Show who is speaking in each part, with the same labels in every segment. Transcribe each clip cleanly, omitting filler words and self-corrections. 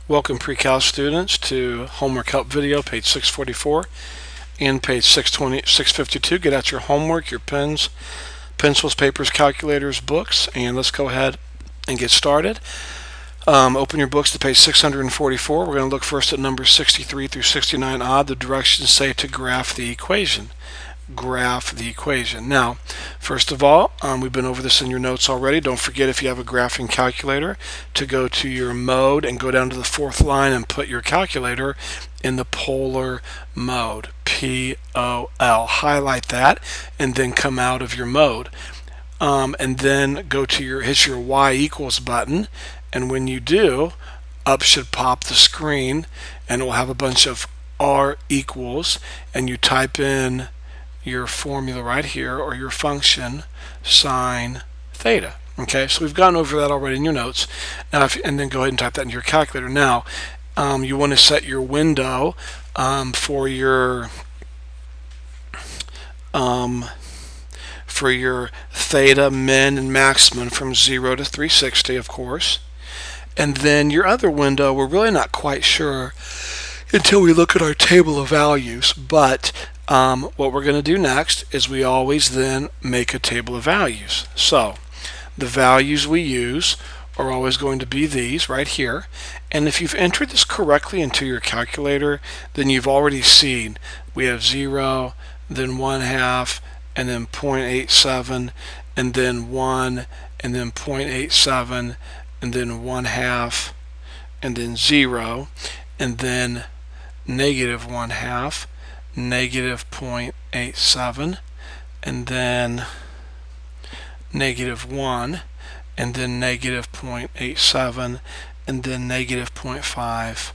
Speaker 1: Welcome pre-cal students to homework help video, page 644 and page 652. Get out your homework, your pens, pencils, papers, calculators, books, and let's go ahead and get started. Open your books to page 644. We're going to look first at numbers 63 through 69 odd. The directions say to graph the equation. Graph the equation. Now, first of all, we've been over this in your notes already. Don't forget, if you have a graphing calculator, to go to your mode and go down to the fourth line and put your calculator in the polar mode. POL. Highlight that and then come out of your mode. And then go to hit your Y equals button, and when you do, up should pop the screen and it will have a bunch of R equals, and you type in your formula right here, or your function, sine theta. Okay, so we've gone over that already in your notes. Now, and then go ahead and type that into your calculator. Now, you want to set your window for your theta min and maximum from 0 to 360, of course. And then your other window, we're really not quite sure until we look at our table of values, but what we're going to do next is we always then make a table of values. So the values we use are always going to be these right here, and if you've entered this correctly into your calculator, then you've already seen we have 0, then 1/2, and then 0.87, and then 1, and then 0.87, and then 1/2, and then 0, and then negative 1/2, negative 0.87, and then negative 1, and then negative 0.87, and then negative 0.5,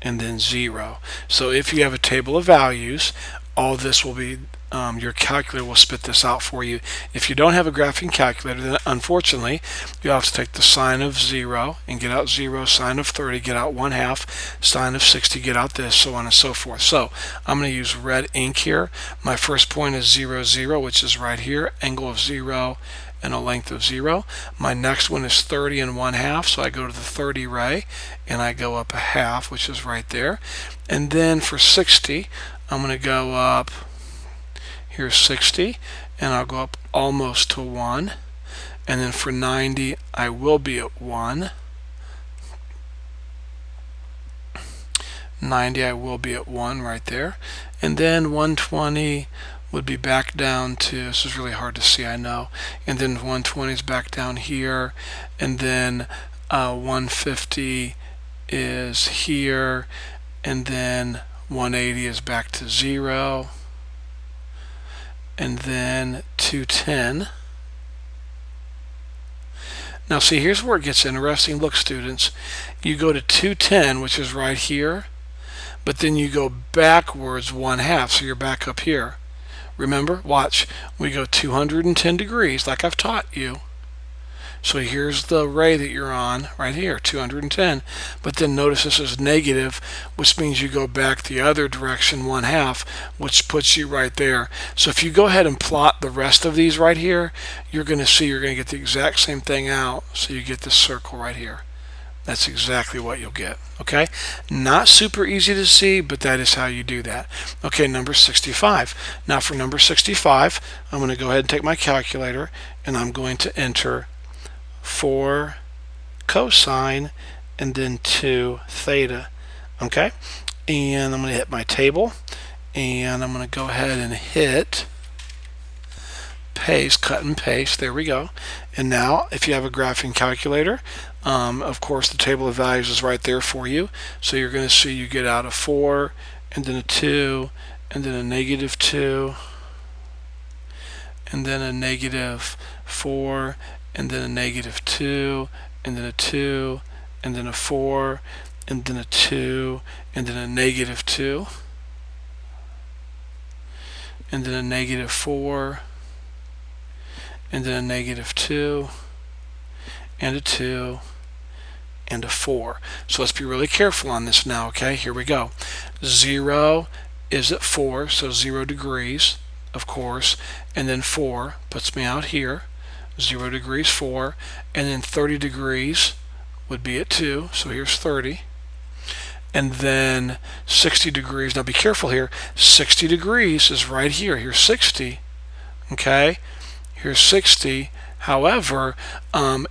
Speaker 1: and then 0. So if you have a table of values, all this will be, your calculator will spit this out for you. If you don't have a graphing calculator, then unfortunately you have to take the sine of 0 and get out 0, sine of 30, get out 1/2, sine of 60, get out this, so on and so forth. So I'm going to use red ink here. My first point is 0, 0, which is right here, angle of 0 and a length of 0. My next one is 30 and 1/2, so I go to the 30 ray and I go up 1/2, which is right there. And then for 60, I'm going to go up, here's 60, and I'll go up almost to 1. And then for 90, I will be at 1. 90, I will be at 1 right there. And then 120 would be back down to, this is really hard to see, I know. And then 120 is back down here. And then 150 is here. And then 180 is back to 0. And then 210. Now see, here's where it gets interesting. Look, students, you go to 210, which is right here, but then you go backwards 1/2, so you're back up here. Remember, watch, we go 210 degrees like I've taught you. So here's the ray that you're on right here, 210. But then notice this is negative, which means you go back the other direction 1/2, which puts you right there. So if you go ahead and plot the rest of these right here, you're going to see you're going to get the exact same thing out. So you get this circle right here. That's exactly what you'll get. Okay? Not super easy to see, but that is how you do that. Okay, number 65. Now for number 65, I'm going to go ahead and take my calculator, and I'm going to enter 4 cosine and then 2 theta. Okay, and I'm going to hit my table, and I'm going to go ahead and hit paste, cut and paste. There we go. And now if you have a graphing calculator, of course the table of values is right there for you. So you're going to see you get out a 4, and then a 2, and then a negative 2, and then a negative 4, and then a negative 2, and then a 2, and then a 4, and then a 2, and then a negative 2, and then a negative 4, and then a negative 2, and a 2, and a 4. So let's be really careful on this now, okay? Here we go. 0 is at 4, so 0 degrees, of course, and then 4 puts me out here. 0 degrees 4, and then 30 degrees would be at 2, so here's 30. And then 60 degrees, now be careful here, 60 degrees is right here. Here's 60, okay? Here's 60. However,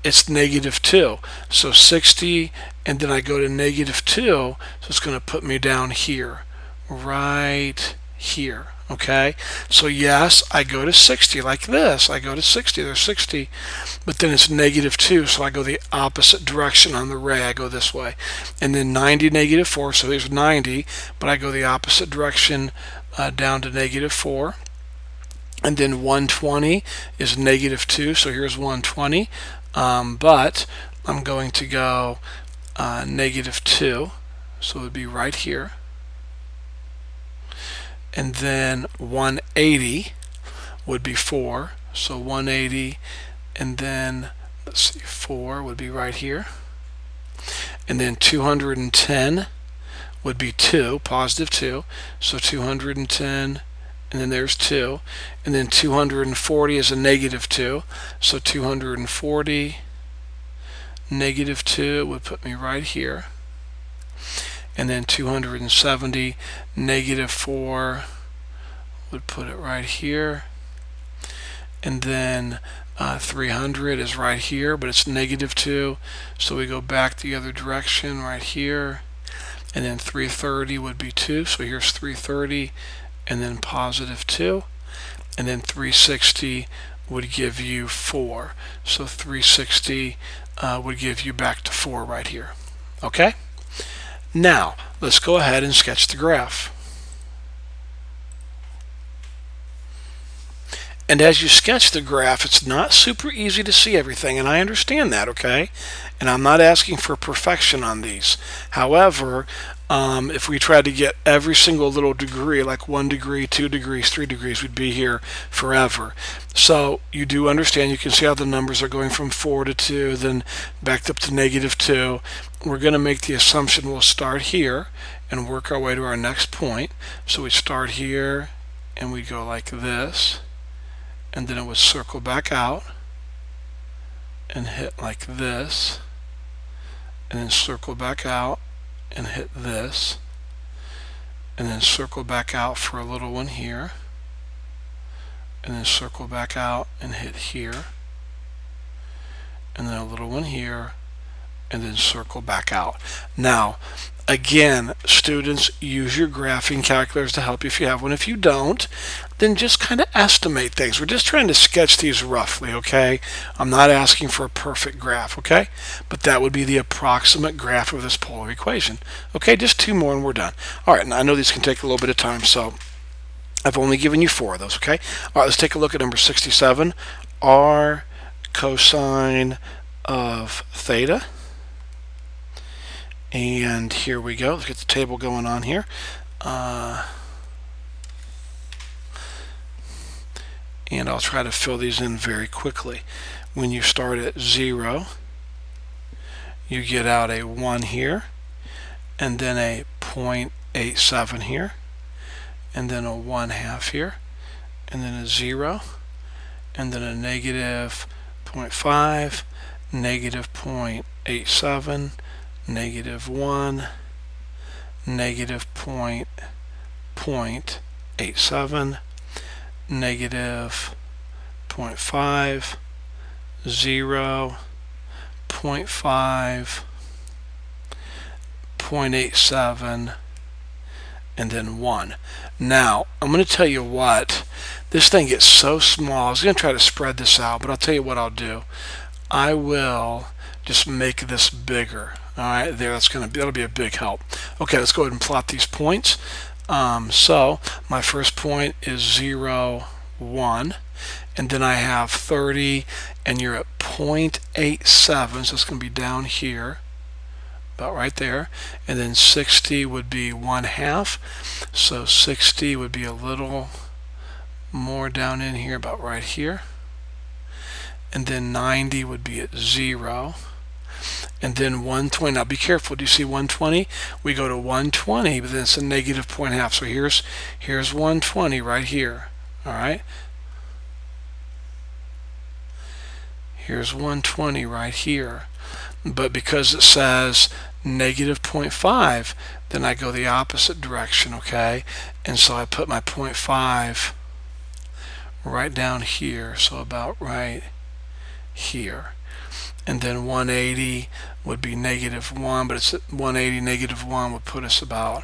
Speaker 1: it's -2. So 60, and then I go to -2, so it's going to put me down here, right here. Okay, so yes, I go to 60 like this. I go to 60, there's 60, but then it's -2, so I go the opposite direction on the ray. I go this way. And then 90, -4, so here's 90, but I go the opposite direction down to -4. And then 120 is -2, so here's 120, but I'm going to go -2, so it would be right here. And then 180 would be 4, so 180, and then let's see, 4 would be right here. And then 210 would be 2, +2, so 210, and then there's 2, and then 240 is a -2, so 240 -2 would put me right here. And then 270 -4 would put it right here. And then 300 is right here, but it's -2, so we go back the other direction right here. And then 330 would be 2, so here's 330, and then +2. And then 360 would give you 4, so 360 would give you back to 4 right here. Okay? Now, let's go ahead and sketch the graph. And as you sketch the graph, it's not super easy to see everything, and I understand that, okay? And I'm not asking for perfection on these. However, if we tried to get every single little degree, like 1 degree, 2 degrees, 3 degrees, we'd be here forever. So you do understand, you can see how the numbers are going from 4 to 2, then back up to -2. We're going to make the assumption we'll start here and work our way to our next point. So we start here and we go like this, and then it would circle back out and hit like this, and then circle back out and hit this, and then circle back out for a little one here, and then circle back out and hit here, and then a little one here, and then circle back out. Now, again, students, use your graphing calculators to help you if you have one. If you don't, then just kind of estimate things. We're just trying to sketch these roughly, okay? I'm not asking for a perfect graph, okay? But that would be the approximate graph of this polar equation. Okay, just 2 more and we're done. All right, and I know these can take a little bit of time, so I've only given you 4 of those, okay? All right, let's take a look at number 67, r cosine of theta. And here we go. Let's get the table going on here. And I'll try to fill these in very quickly. When you start at 0, you get out a 1 here, and then a 0.87 here, and then a 1/2 here, and then a 0, and then a -0.5, -0.87, -1, -0.87, -0.5, 0, 0.5, 0.87, and then 1. Now, I'm going to tell you what, this thing gets so small. I was going to try to spread this out, but I'll tell you what I'll do. I will just make this bigger. All right, there, that'll be a big help. Okay, let's go ahead and plot these points. So my first point is 0, 1, and then I have 30, and you're at 0.87, so it's going to be down here, about right there. And then 60 would be 1/2, so 60 would be a little more down in here, about right here. And then 90 would be at 0. And then 120. Now be careful. Do you see 120? We go to 120, but then it's a -0.5. So here's 120 right here. All right. Here's 120 right here. but because it says negative 0.5, then I go the opposite direction, okay? And so I put my 0.5 right down here, so about right here. And then 180 would be negative 1, but it's 180 negative 1 would put us about,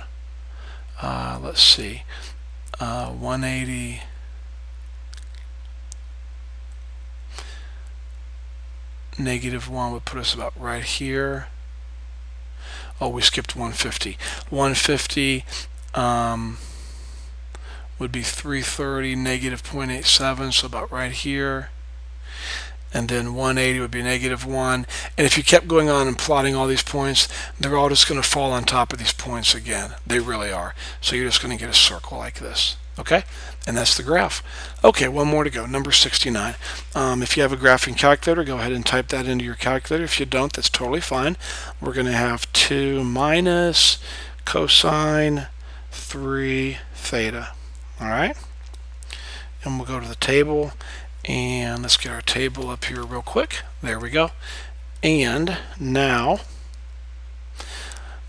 Speaker 1: let's see, 180 negative 1 would put us about right here. Oh, we skipped 150. 150 would be 330 negative 0.87, so about right here. And then 180 would be negative 1. And if you kept going on and plotting all these points, they're all just going to fall on top of these points again. They really are. So you're just going to get a circle like this. Okay? And that's the graph. Okay, one more to go. Number 69. If you have a graphing calculator, go ahead and type that into your calculator. If you don't, that's totally fine. We're going to have 2 minus cosine 3 theta. All right? And we'll go to the table. And let's get our table up here real quick. There we go. And now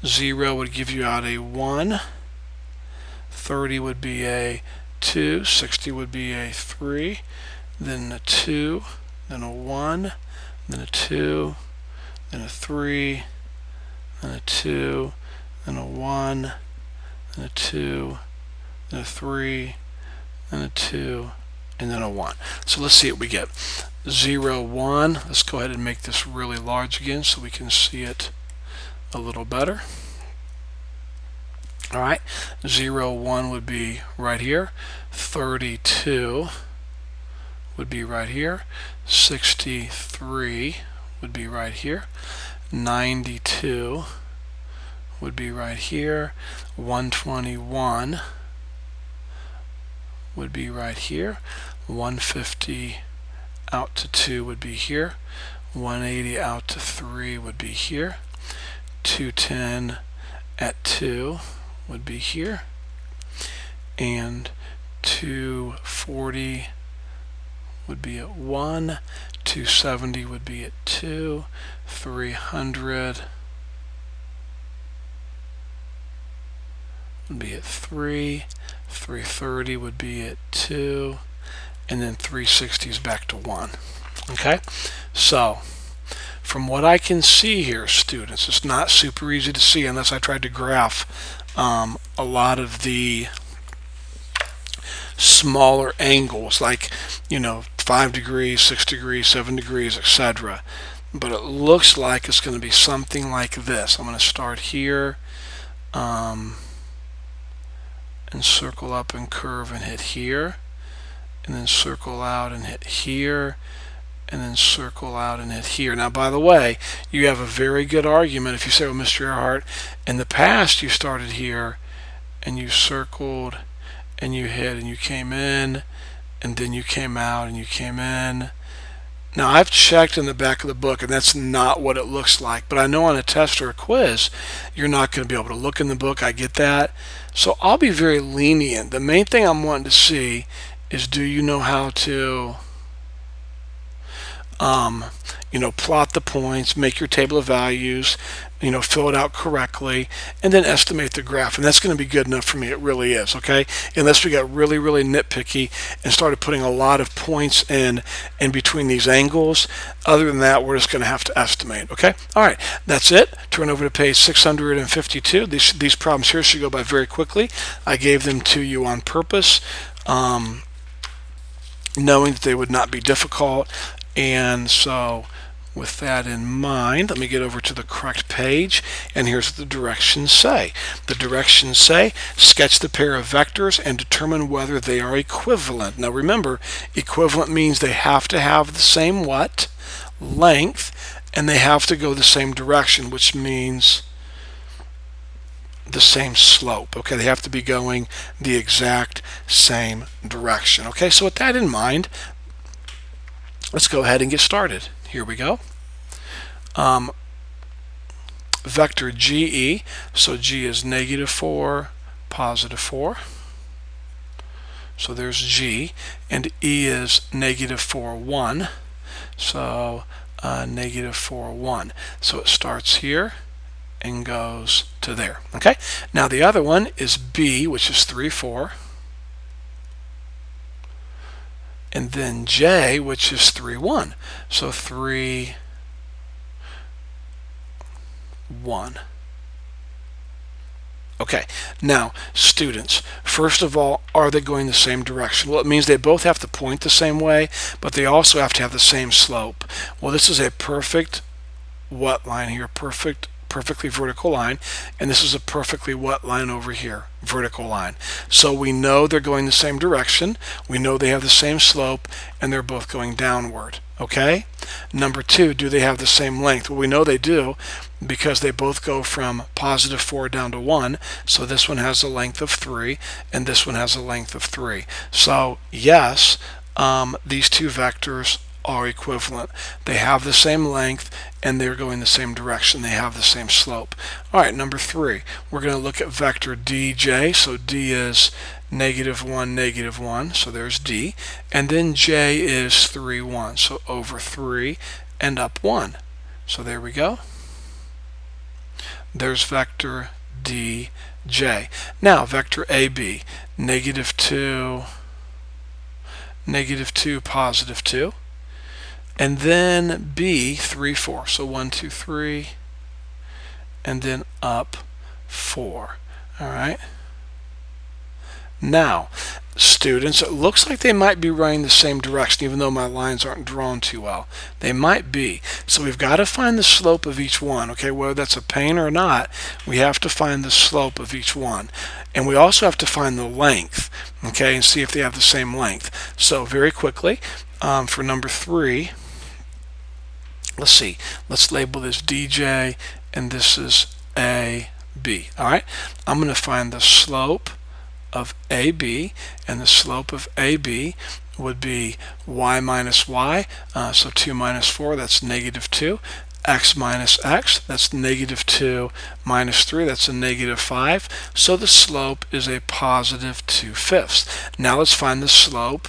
Speaker 1: 0 would give you out a 1, 30 would be a 2, 60 would be a 3, then a 2, then a 1, then a 2, then a 3, then a 2, then a 1, then a 2, then a 3, then a 2, and then a 1. So let's see what we get. 0, 1. Let's go ahead and make this really large again so we can see it a little better. All right, 0, 1 would be right here. 32 would be right here. 63 would be right here. 92 would be right here. 121 would be right here. 150 out to 2 would be here. 180 out to 3 would be here. 210 at 2 would be here. And 240 would be at 1. 270 would be at 2. 300 would be at 3. 330 would be at 2, and then 360 is back to 1. Okay, so from what I can see here, students, it's not super easy to see unless I tried to graph a lot of the smaller angles, like 5 degrees, 6 degrees, 7 degrees, etc. But it looks like it's going to be something like this. I'm going to start here. And circle up and curve and hit here, and then circle out and hit here, and then circle out and hit here. Now, by the way, you have a very good argument if you say, well, Mr. Earhart, in the past you started here and you circled and you hit and you came in, and then you came out and you came in. Now, I've checked in the back of the book, and that's not what it looks like. But I know on a test or a quiz, you're not going to be able to look in the book. I get that. So I'll be very lenient. The main thing I'm wanting to see is, do you know how to plot the points, make your table of values, fill it out correctly, and then estimate the graph. And that's going to be good enough for me. It really is, okay? Unless we got really, really nitpicky and started putting a lot of points in between these angles. Other than that, we're just going to have to estimate, okay? All right, that's it. Turn over to page 652. These problems here should go by very quickly. I gave them to you on purpose, knowing that they would not be difficult. And so with that in mind, let me get over to the correct page, and here's what the directions say. The directions say, sketch the pair of vectors and determine whether they are equivalent. Now remember, equivalent means they have to have the same what? Length, and they have to go the same direction, which means the same slope. Okay, they have to be going the exact same direction. Okay, so with that in mind, let's go ahead and get started. Here we go. Vector GE, so G is -4, +4. So there's G, and E is -4, 1. So negative 4, 1. So it starts here and goes to there. Okay. Now the other one is B, which is 3, 4. And then J, which is 3, 1. So 3, 1. Okay, now students, first of all, are they going the same direction? Well, it means they both have to point the same way, but they also have to have the same slope. Well, this is a perfect what line here? Perfectly vertical line, and this is a perfectly what line over here? Vertical line. So we know they're going the same direction, we know they have the same slope, and they're both going downward. Okay? Number 2, do they have the same length? Well, we know they do because they both go from positive 4 down to 1. So this one has a length of 3 and this one has a length of 3. So yes, these two vectors are equivalent. They have the same length and they're going the same direction. They have the same slope. Alright, number 3, we're going to look at vector dj. So d is negative 1, negative 1. So there's d. And then j is 3, 1. So over 3 and up 1. So there we go. There's vector dj. Now vector ab, negative 2, negative 2, positive 2. And then b, 3, 4. So 1, 2, 3, and then up 4. All right. Now, students, it looks like they might be running the same direction, even though my lines aren't drawn too well. They might be. So we've got to find the slope of each one. Okay, whether that's a pain or not, we have to find the slope of each one. And we also have to find the length, okay, and see if they have the same length. So very quickly, for number 3, let's see. Let's label this DJ, and this is AB. All right. I'm going to find the slope of AB, and the slope of AB would be y minus y. So 2 minus 4, that's negative 2. X minus x, that's negative 2 minus 3, that's a negative 5. So the slope is a positive 2/5. Now let's find the slope.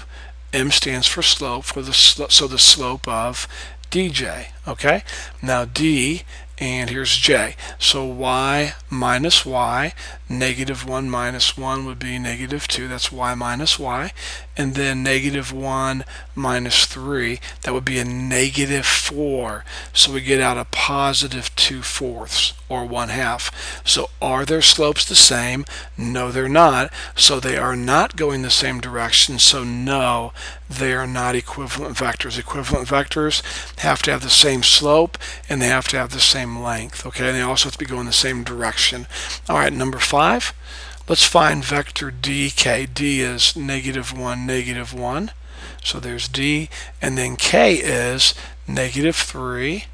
Speaker 1: M stands for slope, so the slope of dj. Okay, now d, and here's j. So y minus y, negative 1 minus 1 would be negative 2. That's y minus y. And then negative 1 minus 3, that would be a negative 4. So we get out a positive 2/4 or 1/2. So are their slopes the same? No, they're not. So they are not going the same direction. So no, they are not equivalent vectors. Equivalent vectors have to have the same slope and they have to have the same length. Okay, and they also have to be going the same direction. All right, number 5. Let's find vector dk. D is negative 1, negative 1. So there's d. And then k is negative 3,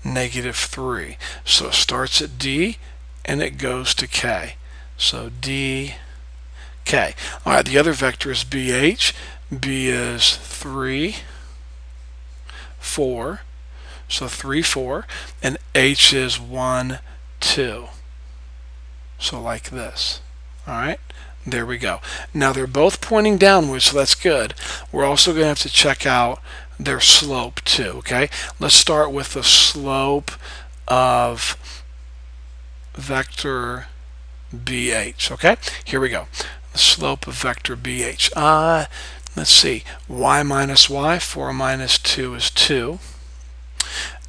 Speaker 1: negative 3. So it starts at d and it goes to k. So d, k. All right, the other vector is bh. B is 3, 4. So 3, 4. And h is 1, 2. So like this. All right, there we go. Now they're both pointing downwards, so that's good. We're also going to have to check out their slope too. Okay, let's start with the slope of vector BH. Okay, here we go. The slope of vector BH. Let's see. Y minus y, 4 minus 2 is 2.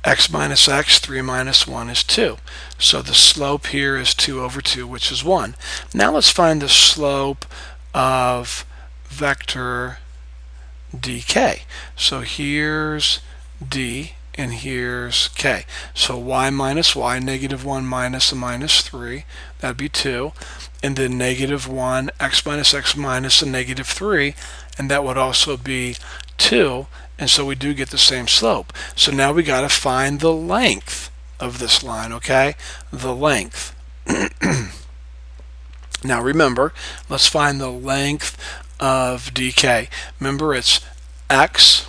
Speaker 1: X minus x, 3 minus 1 is 2. So the slope here is 2 over 2, which is 1. Now let's find the slope of vector dk. So here's d and here's k. So y minus y, negative 1 minus a minus 3, that'd be 2. And then negative 1, x minus a negative 3, and that would also be 2. And so we do get the same slope. So now we got to find the length of this line, okay? The length. Now remember, let's find the length of dk. Remember, it's x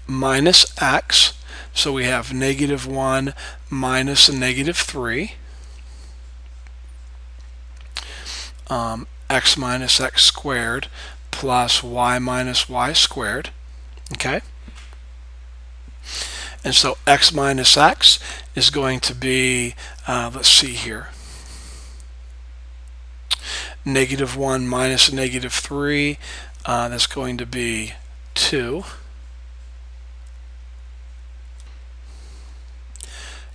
Speaker 1: minus x. So we have negative 1 minus a negative 3. X minus x squared plus y minus y squared. Okay? And so x minus x is going to be, let's see here, -1 minus -3, that's going to be 2.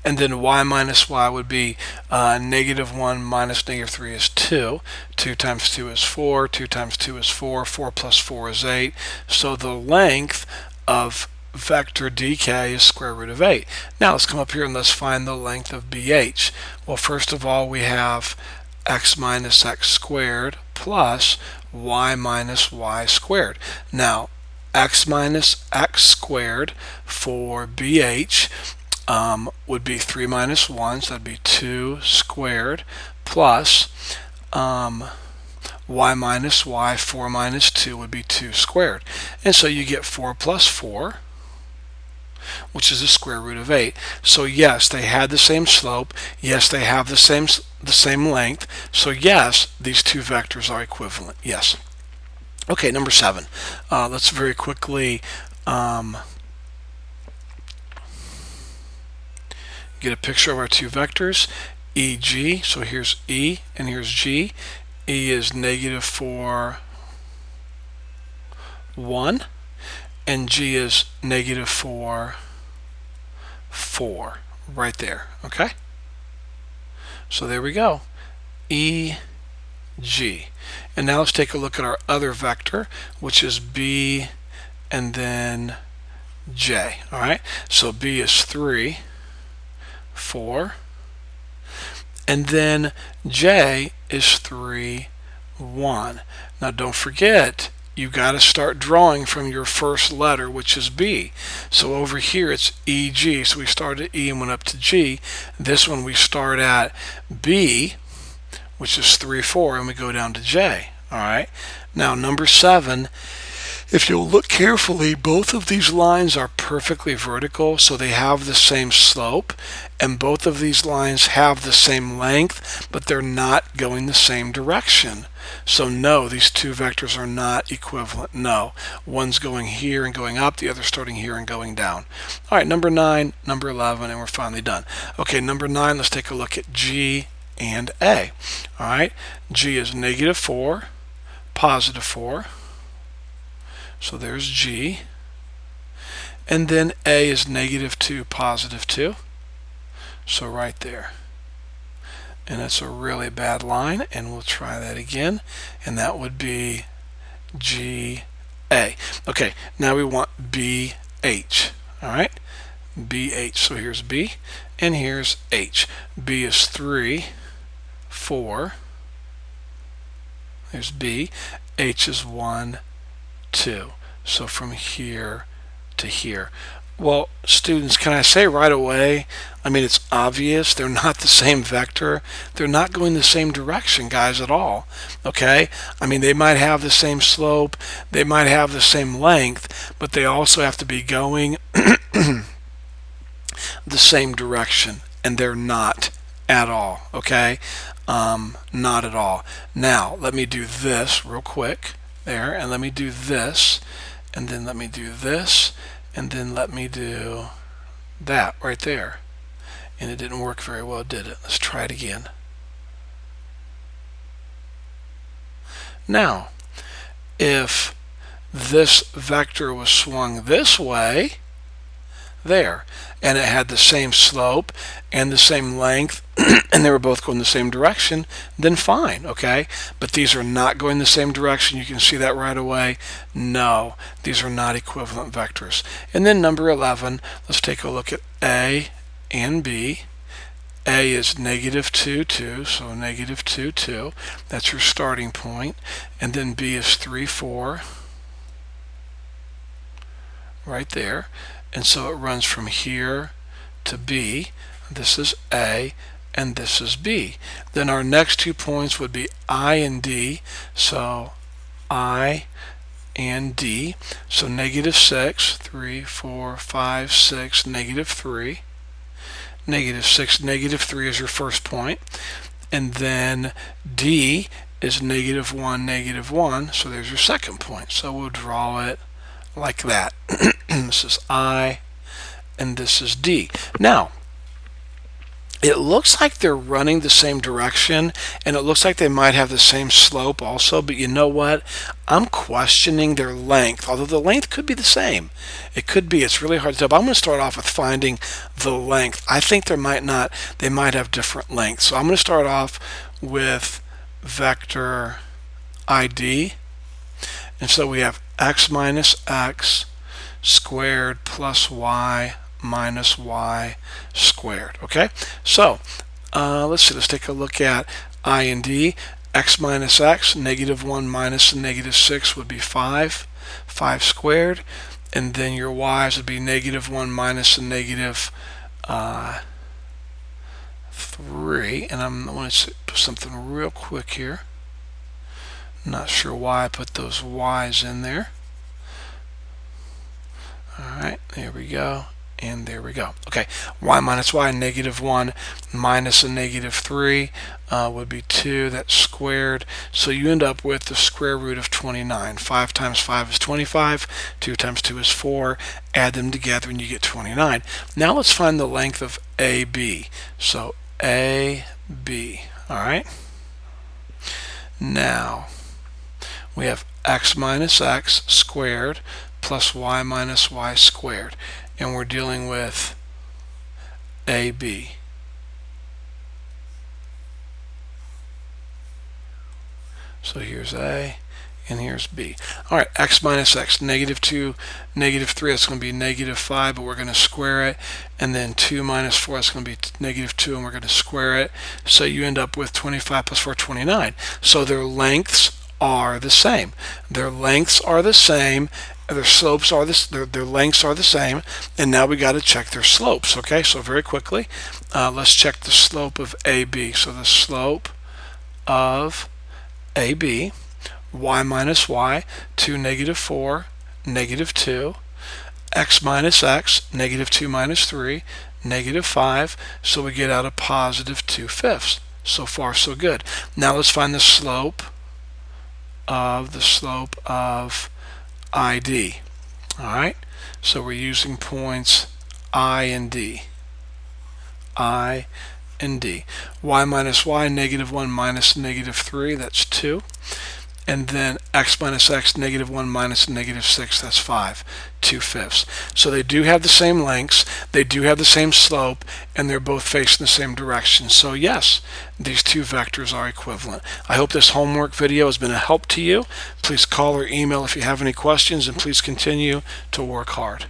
Speaker 1: And then y minus y would be -1 minus -3 is 2. 2 times 2 is 4. 2 times 2 is 4. 4 plus 4 is 8. So the length of vector dk is square root of 8. Now let's come up here and let's find the length of bh. Well, first of all, we have x minus x squared plus y minus y squared. Now, x minus x squared for bh would be 3 minus 1, so that'd be 2 squared, plus y minus y, 4 minus 2 would be 2 squared. And so you get 4 plus 4, which is the square root of 8. So yes, they had the same slope. Yes, they have the same length. So yes, these two vectors are equivalent. Yes. Okay, number 7. Let's very quickly get a picture of our two vectors, EG. So here's E and here's G. E is -4, 1, and G is -4, 4, right there. Okay? So there we go. E, G. And now let's take a look at our other vector, which is B and then J. All right? So B is 3, 4, and then J is 3, 1. Now don't forget, you got to start drawing from your first letter, which is B. So over here it's EG, so we started at E and went up to G. This one we start at B, which is 3, 4, and we go down to J. All right. Now number 7. If you'll look carefully, both of these lines are perfectly vertical, so they have the same slope, and both of these lines have the same length, but they're not going the same direction. So no, these two vectors are not equivalent. No, one's going here and going up, the other starting here and going down. All right, number 9, number 11, and we're finally done. Okay, number 9, let's take a look at G and A. All right, G is -4, +4. So there's G. And then A is -2, +2. So right there. And that's a really bad line, and we'll try that again. And that would be GA. Okay, now we want BH. All right? BH. So here's B, and here's H. B is 3, 4. There's B. H is 1, 2. So from here to here. Well, students, can I say right away, I mean, it's obvious they're not the same vector. They're not going the same direction, guys, at all. Okay? I mean, they might have the same slope, they might have the same length, but they also have to be going the same direction, and they're not at all. Okay? Not at all. Now, let me do this real quick. There, and let me do this, and then let me do this, and then let me do that right there. And it didn't work very well, did it? Let's try it again. Now, if this vector was swung this way, there, and it had the same slope and the same length, and they were both going the same direction, then fine, okay? But these are not going the same direction. You can see that right away. No, these are not equivalent vectors. And then number 11, let's take a look at A and B. A is -2, 2, so -2, 2. That's your starting point. And then B is 3, 4, right there. And so it runs from here to B. This is A, and this is B. Then our next 2 points would be I and D. So I and D. So -6, 3, 4, 5, 6, -3. -6, -3 is your first point. And then D is -1, -1. So there's your second point. So we'll draw it like that. This is I, and this is D. Now, it looks like they're running the same direction, and it looks like they might have the same slope also, but you know what? I'm questioning their length, although the length could be the same. It could be. It's really hard to tell, but I'm going to start off with finding the length. I think they might have different lengths. So I'm going to start off with vector ID, and so we have x minus x squared plus y minus y squared. Okay, so let's see, let's take a look at I and D. X minus x, -1 minus -6 would be 5 squared, and then your y's would be -1 minus -3, and I want to put something real quick here. Not sure why I put those y's in there. Alright, there we go. And there we go. Okay, y minus y, -1 minus -3 would be 2. That's squared. So you end up with the square root of 29. 5 times 5 is 25. 2 times 2 is 4. Add them together and you get 29. Now let's find the length of AB. So AB. Alright. Now we have x minus x squared plus y minus y squared. And we're dealing with AB. So here's A and here's B. All right, x minus x, -2, -3, that's going to be -5, but we're going to square it. And then 2 minus 4, that's going to be -2, and we're going to square it. So you end up with 25 plus 4, 29. So their lengths are the same. Their lengths are the same. Their slopes are their lengths are the same, and now we got to check their slopes. Okay, so very quickly, let's check the slope of AB. So the slope of AB, y minus y, 2 -4, -2, x minus x, -2 minus 3, -5. So we get out a positive 2/5. So far, so good. Now let's find the slope of ID. Alright, so we're using points I and D. I and D. Y minus y, -1 minus -3, that's 2. And then x minus x, -1 minus -6, that's 5, 2/5. So they do have the same lengths, they do have the same slope, and they're both facing the same direction. So yes, these two vectors are equivalent. I hope this homework video has been a help to you. Please call or email if you have any questions, and please continue to work hard.